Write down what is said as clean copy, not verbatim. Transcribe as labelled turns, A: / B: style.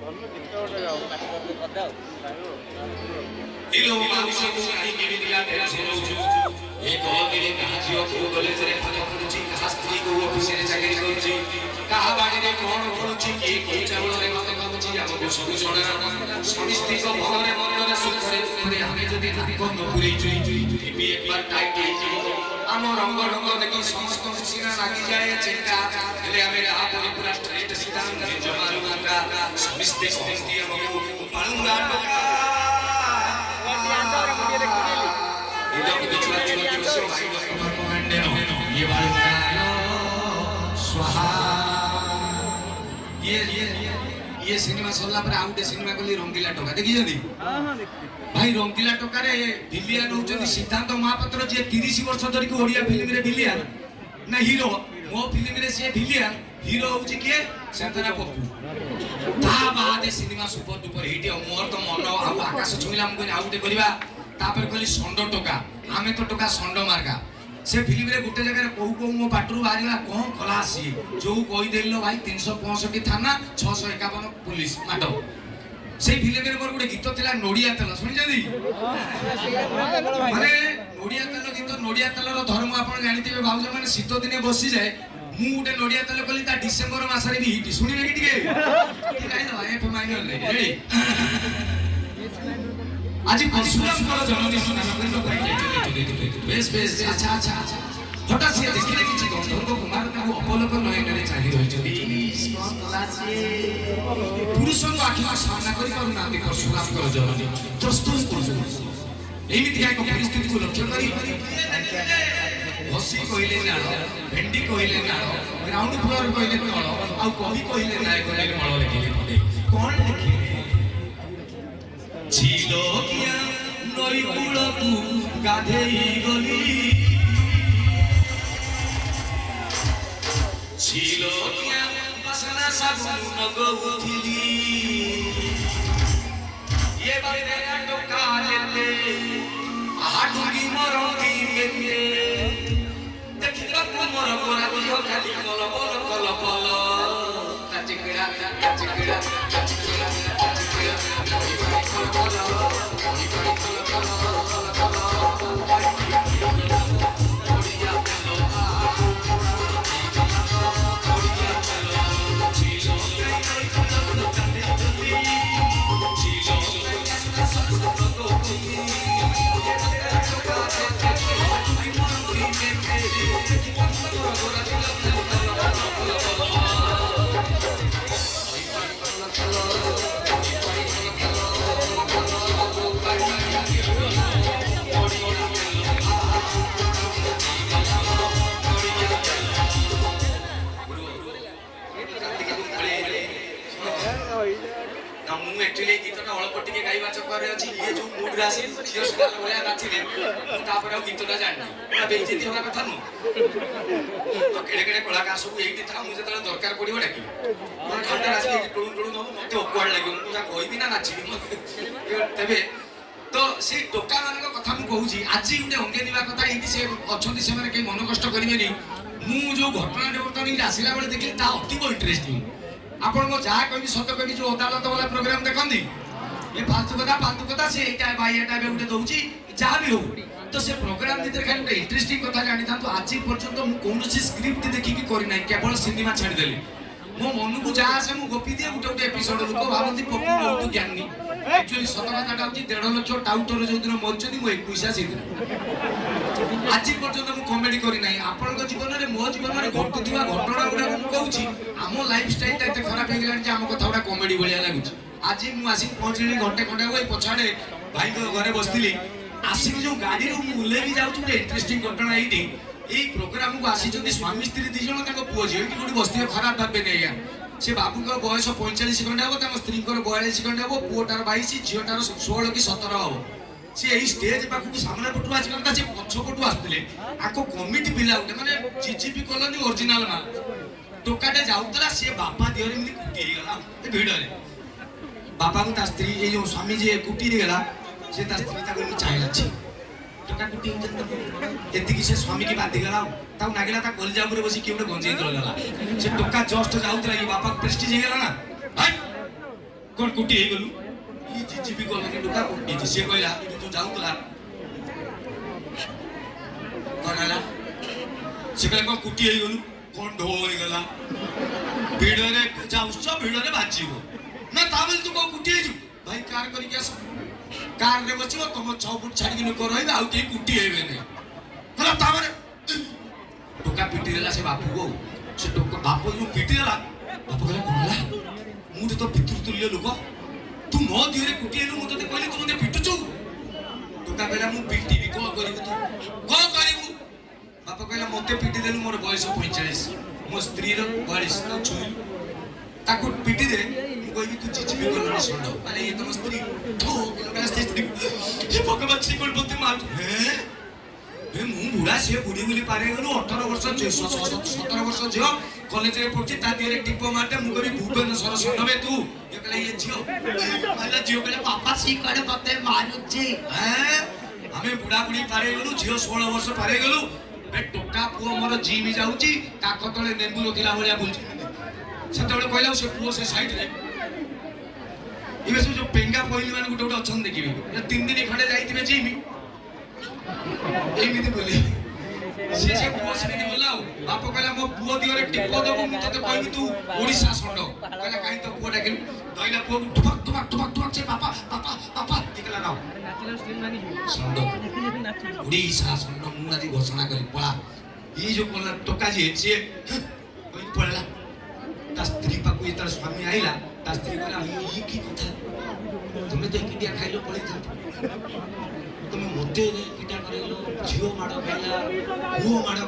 A: Hello, Mauricio, I give you the attention. ଏ କଲେଜରେ କାହା ଝିଅ କୋଉ କଲେଜରେ ପାଠ ପଢୁଛି, କାହା ସ୍ତ୍ରୀ କୋଉ ଅଫିସରେ ଚାକିରି କରୁଛି, କାହା ବାଡ଼ିରେ କଣ କରୁଛି, କିଏ କୋଉ ଚାଉଳରେ ମତେ କହୁଛି, ଆମକୁ ସବୁ ଜଣା। ସମସ୍ତିଙ୍କ ଭଲରେ ମନରେ ସୁଖରେ ଦୁଃଖରେ ଆମେ ଯଦି ନାକ ନ ପୁରେଇଛୁ ଟିଭି ଏକବାର ଟାଇଟ୍ ହେଇଯିବ। ଆମ ରଙ୍ଗ ଢଙ୍ଗ ଦେଖି ସମସ୍ତଙ୍କୁ ସିନା ଲାଗିଯାଏ ଚିନ୍ତା, ହେଲେ ଆମେ ତାପରେ ପୁରା ଷ୍ଟ୍ରେଟ୍ ସିଧା ଜମାରୁ ମାର୍କା। ସମସ୍ତେ କହନ୍ତି ଆମକୁ ପାଳୁଙ୍ଗା ଟୋକା। ये सिनेमा सरला पर आउटे सिनेमा कहली रंगीला टोका देखिछन्ती भाई रंगीला टोका रे विलियन होउछन्ती सिद्धांत महापात्र जे 30 वर्ष धरि को ओडिया फिल्म रे विलियन ना हीरो मो फिल्म रे से विलियन हीरो होउछि के संतना पप्पू ता बादे सिनेमा सुपर डुपर हिट मोर तो मन आ आकाश छुइला हम कोइ आउटे करबा तापर कहली संडो टोका आमे तो टोका संडो मार्का से फिल्म रे गुटे जगह रे कहू कहू मो पाटरू बाहरी गला कोन कला सी जो कहि देलो भाई 365 थाना 651 पुलिस माडो से फिल्म रे मोर गुटे गीत थिला नोडिया तेल सुनि जदी माने नोडिया तेल गीत नोडिया तेल रो धर्म आपण जानिथिबे भाउज माने शीत दिने बसी जाए मु गुटे नोडिया तेल कहली ता डिसेंबर मास रे भी हिट सुनिबे कि टिके गाइ दो एफ माइनर रे रेडी आज परशुरामଙ୍କର ଜନ୍ମଦିନ ସ୍ନାନ କରି ବେଶ ବେଶ ଆଚ୍ଛା ଆଚ୍ଛା ଆଚ୍ଛା ହଠାତ୍ ସିଏ ଦେଖିଲେ କିଛି ଗନ୍ଧର୍ବ କୁମାର ତାଙ୍କୁ ଅପଲୋକ ନୟନରେ ଚାହିଁ ରହିଛନ୍ତି ପୁରୁଷଙ୍କ ଆଖିକୁ ସାମ୍ନା କରିପାରୁନାହାନ୍ତି ପରଶୁରାମଙ୍କର ଜନ୍ମଦିନ ପ୍ରସ୍ତୁତ କରୁଛନ୍ତି ଏମିତି ଏକ ପରିସ୍ଥିତିକୁ ଲକ୍ଷ୍ୟ କରି ହସି କହିଲେ ନାଳ ଭେଣ୍ଡି କହିଲେ ନାଳ ଗ୍ରାଉଣ୍ଡ ଫ୍ଲୋର କହିଲେ ତଳ ଆଉ କବି କହିଲେ ନାୟକ ନିର୍ମଳ ଲେଖିଲେ ପଦେ କଣ ଲେଖିଲେ ছিলো কিয়া নই কুলকু গাধেই গলি ছিলো কিয়া বাসনা সাবুন নগউথিলি এ বাইরে টকা লেলে আহাডুগি মরঙ্গি মেতে দেখিবা মোর গোরা দিও খালি কল বল কল বল কাচিকড়া কাচিকড়া কাচিকড়া गीतटा जानी बेइज्जती होगा कथा नु तो केड़े केड़े कलाकार सब एइटी था मुझे तले दरकार पड़िबो डाकी मोर घंटा रासी टुळु टुळु न मते ऑकवर्ड लागियो मु जा कहबी ना नाचिबी तबे तो से टोका मानक कथा मु कहूची आजि उटे अंगे निवा कथा एइटी से अछंती से माने के मन कष्ट करिबेनी मु जो घटना रे बर्तमान इ आसिला बेले देखि ता अति इंटरेस्टिंग आपण को जा कहबी सत कहबी जो अदालत वाला प्रोग्राम देखंदी ये फालतू कथा से एटा भाई एटा बे उटे दउची जा भी हो तो से प्रोग्राम भीतर खाली गोटे इंटरेस्टिंग कथा जानी था तो आज पर्यंत मु कोनोसी स्क्रिप्ट देखिकी करि नै केवल सिनेमा छाडी देली मो मन को जा से मु गोपी दिए गुटे गुटे एपिसोड लोक भाबंती पप्पू बहुत ज्ञानी एक्चुअली सत कथाटा होची 1.5 लाख टाउटर जो दिन मरचनी मु 21 से दिन आज पर्यंत मु कॉमेडी करि नै आपन को जीवन रे मो जीवन रे घटुथिबा घटना गुडा मु कहूची हमो लाइफ स्टाइल ता एते खराब हे गेलानी जे हम कथा गुडा कॉमेडी बलिया लागुची आज मु आसी पहुंचली घंटे घंटे होई पछाडे भाई को घरे बसतिली आसिक जो गाड़ी रो मुले भी जाउ छुटे इंटरेस्टिंग घटना एठी ए प्रोग्राम को आसी जदी स्वामी स्त्री दी जण ताको पुओ जे एठी कोडी बस्ती खराब भाबे नै या से बाबू को बयस 45 घंटा हो ताको स्त्री को 42 घंटा हो पुओटार 22 झियोटार 16 की 17 हो से एही स्टेज पाखु को सामने पटु आसी करता से पछ पटु आस्तिले आको कमिटी पिला उठे माने जीजीपी कॉलोनी ओरिजिनल मा टोकाटे जाउतला से बापा दियरे मिली कुटी गेला ए भिड़ रे बापा को ता स्त्री ए जो स्वामी जे कुटी गेला से ता स्त्री ता को चाहेला छी टोका कुटी एति कि से स्वामी की बात गला ता नागिला ता कलजा ऊपर बसी कि उडे गंजे दलला से टोका जस्ट जाउतला ये बापा प्रेस्टीज हे गेला ना भाई कौन कुटी हे गलु ई जीजीबी गला के डुका कुटी से कहला तू जाउतला कनाला से कहला कौन कुटी हे गलु कौन ढोई गला भीड़ रे जाउछ भीड़ रे बाजीबो ना ताबल तू को कुटी हे भाई कार करी के आस कार रे बचिबो तुम 6 फुट छाड़ी के लोक रहबे आ के कुटी हेबे नै हला ताबरे टोका पिटी देला से बापू को से टोका बापू जो पिटी देला बापू कहला कोला मु तो पितृ तुल्य लोक तू मो दिरे कुटी हेलु मु तते कहली तू मते पिटुचु टोका कहला मु पिटी भी को करिबु तू को करिबु बापू कहला मते पिटी देलु मोर बयस 45 मो स्त्री रो 42 न छुई ताको पिटी दे कोई भी तू जीजीबी गला सुन दो अरे ये तो स्त्री तो कहला स्त्री ये भगवान श्री कोल बोलते मार हे बे मु बुढ़ा से बुढ़ी बुली पारे गलो 18 वर्ष 17 वर्ष झियो कॉलेज रे पढ़छि ता दिरे टिप्पो मारते मु कभी भुवनेश्वर सुनबे तू ये कहला ये झियो कहला झियो कहला पापा सी कड़े पते मारुछि हैं हमें बुढ़ा बुढ़ी पारे गलो झियो 16 वर्ष पारे गलो बे टोका पुओ मोर जी भी जाउछि काख तळे नेबु रखिला भलिया बुलछि सेतबेले कहला से पुओ से साइड रे इबे से जो पेंगा पहिली मान गुटे गुटे अछन देखिबे 3 दिन खडे जाईतिबे जीमी एमिति बोले से पुओ से नहीं बोला बाप कहला मो पुओ दिरे टिप्पो दबो मु तते कहबी तू ओडिसा संड कहला काई तो पुओ डाकिल दइला पुओ टुपक टुपक टुपक टुपक से पापा पापा पापा इकला गाओ नाचला स्ट्रीम मानी संड ओडिसा संड मु आदि घोषणा करी पळा ई जो कोला टोका जे से कोई पळला ता स्त्री पाकु इतर स्वामी आइला ता स्त्री कहला ई की कथा तुमे तो किडिया खाइलो पळी था तुम मते किटा करेलो झियो माडो खाइला हुओ माडो